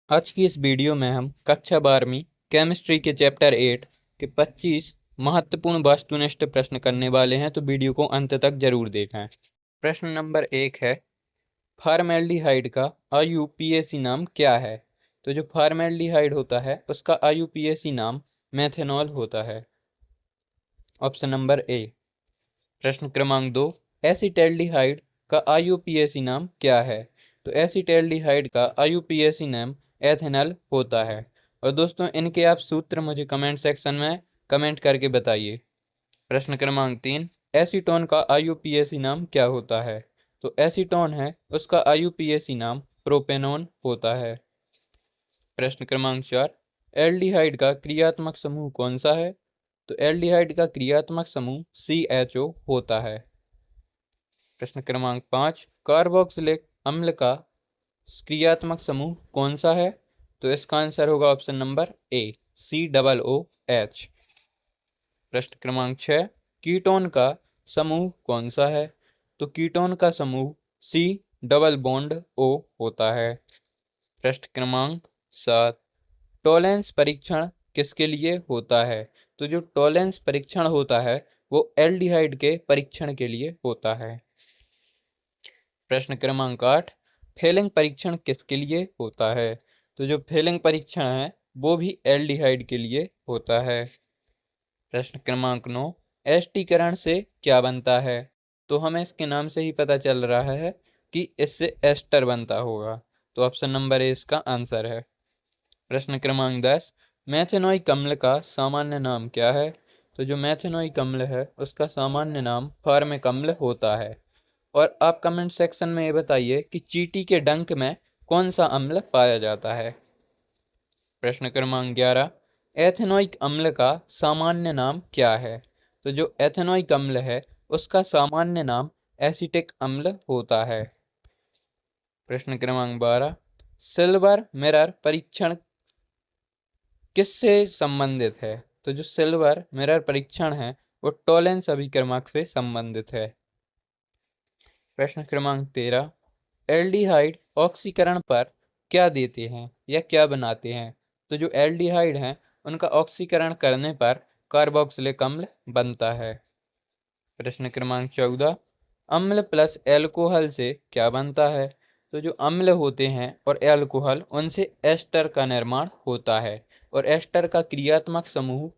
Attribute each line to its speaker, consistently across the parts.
Speaker 1: आज की इस वीडियो में हम कक्षा 12वीं केमिस्ट्री के चैप्टर 8 के 25 महत्वपूर्ण वस्तुनिष्ठ प्रश्न करने वाले हैं, तो वीडियो को अंत तक जरूर देखें। प्रश्न नंबर 1 है, फॉर्मेल्डिहाइड का आईयूपीएसी नाम क्या है? तो जो फॉर्मेल्डिहाइड होता है उसका आईयूपीएसी नाम मेथेनॉल होता है। Option number A. प्रश्न क्रमांक 2, एसिटैल्डिहाइड का आईयूपीएसी नाम क्या है? तो एसिटैल्डिहाइड का आईयूपीएसी नाम एथेनॉल होता है। और दोस्तों, इनके आप सूत्र मुझे कमेंट सेक्शन में कमेंट करके बताइए। प्रश्न क्रमांक 3, एसीटोन का आईयूपीएसी नाम क्या होता है? तो एसीटोन है उसका आईयूपीएसी नाम प्रोपेनॉन होता है। प्रश्न क्रमांक 4, एल्डिहाइड का क्रियात्मक समूह कौन सा है? तो एल्डिहाइड का क्रियात्मक समूह CHO होता है। प्रश्न क्रमांक 5, कार्बोक्सिलिक अम्ल का क्रियात्मक समूह कौन सा है? तो इसका आंसर होगा ऑप्शन नंबर ए, COOH। प्रश्न क्रमांक 6, कीटोन का समूह कौन सा है? तो कीटोन का समूह C+O होता है। प्रश्न क्रमांक 7, टॉलेंस परीक्षण किसके लिए होता है? तो जो टॉलेंस परीक्षण होता है वो एल्डिहाइड के परीक्षण के लिए होता है। प्रश्न क्रमांक 8, फेलिंग परीक्षण किसके लिए होता है? तो जो फेलिंग परीक्षण है वो भी एल्डिहाइड के लिए होता है। प्रश्न क्रमांक 9, एस्टीकरण से क्या बनता है? तो हमें इसके नाम से ही पता चल रहा है कि इससे एस्टर बनता होगा, तो ऑप्शन नंबर ए इसका आंसर है। प्रश्न क्रमांक 10, मेथेनोइक अम्ल का सामान्य नाम क्या है? तो जो मेथेनोइक अम्ल है उसका सामान्य नाम फॉर्मिक अम्ल होता है। और आप कमेंट सेक्शन में ये बताइए कि चींटी के डंक में कौन सा अम्ल पाया जाता है। प्रश्न क्रमांक 11, एथेनोइक अम्ल का सामान्य नाम क्या है? तो जो एथेनोइक अम्ल है उसका सामान्य नाम एसिटिक अम्ल होता है। प्रश्न क्रमांक 12, सिल्वर मिरर परीक्षण किससे संबंधित है? तो जो सिल्वर मिरर परीक्षण है वो टॉलेंस अभिकर्मक से संबंधित है। प्रश्न क्रमांक 13, एल्डिहाइड ऑक्सीकरण पर क्या देते हैं या क्या बनाते हैं? तो जो एल्डिहाइड हैं उनका ऑक्सीकरण करने पर कार्बोक्सिलिक अम्ल बनता है। प्रश्न क्रमांक 14, अम्ल प्लस एल्कोहल से क्या बनता है? तो जो अम्ल होते हैं और एल्कोहल उनसे एस्टर का निर्माण होता है, और एस्टर का क्रियात्मक समूह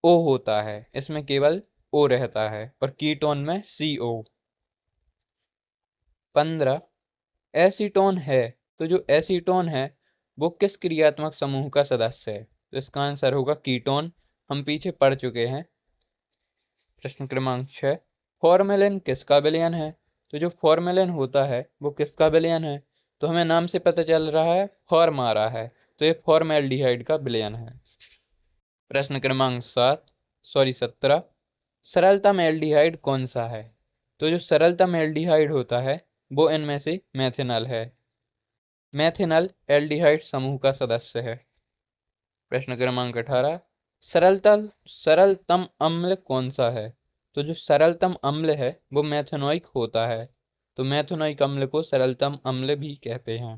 Speaker 1: O होता है, इसमें केवल O रहता है, और कीटोन में CO। 15, एसीटोन है, तो जो एसीटोन है वो किस क्रियात्मक समूह का सदस्य है? तो इसका आंसर होगा कीटोन, हम पीछे पढ़ चुके हैं। प्रश्न क्रमांक 6, फॉर्मेलिन किसका विलयन है? तो जो फॉर्मेलिन होता है वो किसका विलयन है? तो हमें नाम से पता चल रहा है, फॉर्म आ रहा है, तो ये फॉर्मेल्डिहाइड का विलयन है। प्रश्न क्रमांक 17, सरलतम एल्डिहाइड कौन सा है? तो जो सरलतम एल्डिहाइड होता है वो इनमें से मेथेनॉल है। मेथेनॉल एल्डिहाइड समूह का सदस्य है। प्रश्न क्रमांक 18, सरलतम अम्ल कौन सा है? तो जो सरलतम अम्ल है वो मेथेनोइक होता है, तो मेथेनोइक अम्ल को सरलतम अम्ल भी कहते हैं।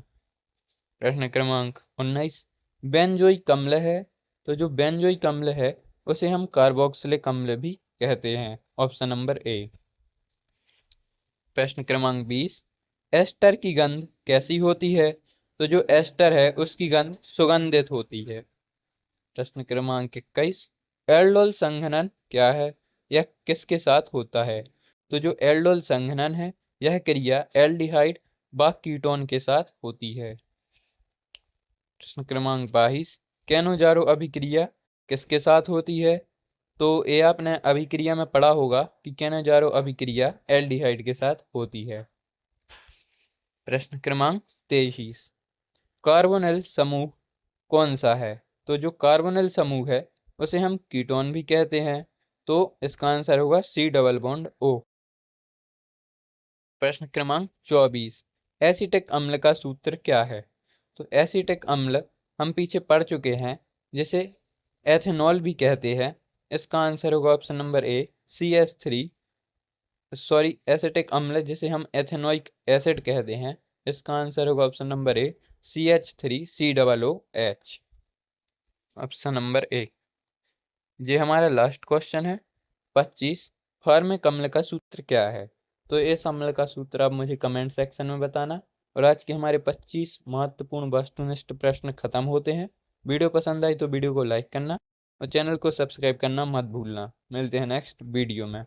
Speaker 1: प्रश्न क्रमांक 19, बेंजोइक अम्ल है, तो जो बेंजोइक अम्ल है उसे हम कार्बोक्सिलिक अम्ल भी कहते हैं। Option number A. प्रश्न क्रमांक 20, एस्टर की गंध कैसी होती है? तो जो एस्टर है उसकी गंध सुगंधित होती है। प्रश्न क्रमांक 21, एल्डोल संघनन क्या है? यह किसके साथ होता है? तो जो एल्डोल संघनन है यह क्रिया एल्डिहाइड व कीटोन के साथ होती है। प्रश्न क्रमांक 22, कैनोजारो अभिक्रिया किसके साथ होती है? तो ये आपने अभिक्रिया में पढ़ा होगा कि कैनोजारो अभिक्रिया एल्डिहाइड के साथ होती है। प्रश्न क्रमांक 23, कार्बोनिल समूह कौन सा है? तो जो कार्बोनिल समूह है उसे हम कीटोन भी कहते हैं, तो इसका आंसर होगा C+O। प्रश्न क्रमांक 24, एसिटिक अम्ल का सूत्र क्या है? तो एसिटिक अम्ल हम पीछे पढ़ चुके हैं, जिसे एथेनॉल भी कहते हैं। इसका आंसर होगा option number A, CH3। Sorry, acetic अम्ल जिसे हम एथेनोइक एसिड कहते हैं, इसका आंसर होगा option number A, CH3COOH। Option number A. ये हमारा लास्ट क्वेश्चन है 25। फॉर्मिक अम्ल का सूत्र क्या है? तो इस अम्ल का सूत्र आप मुझे कमेंट सेक्शन में बताना। और आज के हमारे 25 महत्वपूर्ण वस्तुनिष्ठ प्रश्न खत्म होते हैं। वीडियो पसंद आई तो वीडियो को लाइक करना और चैनल को सब्सक्राइब करना मत भूलना। मिलते हैं नेक्स्ट वीडियो में।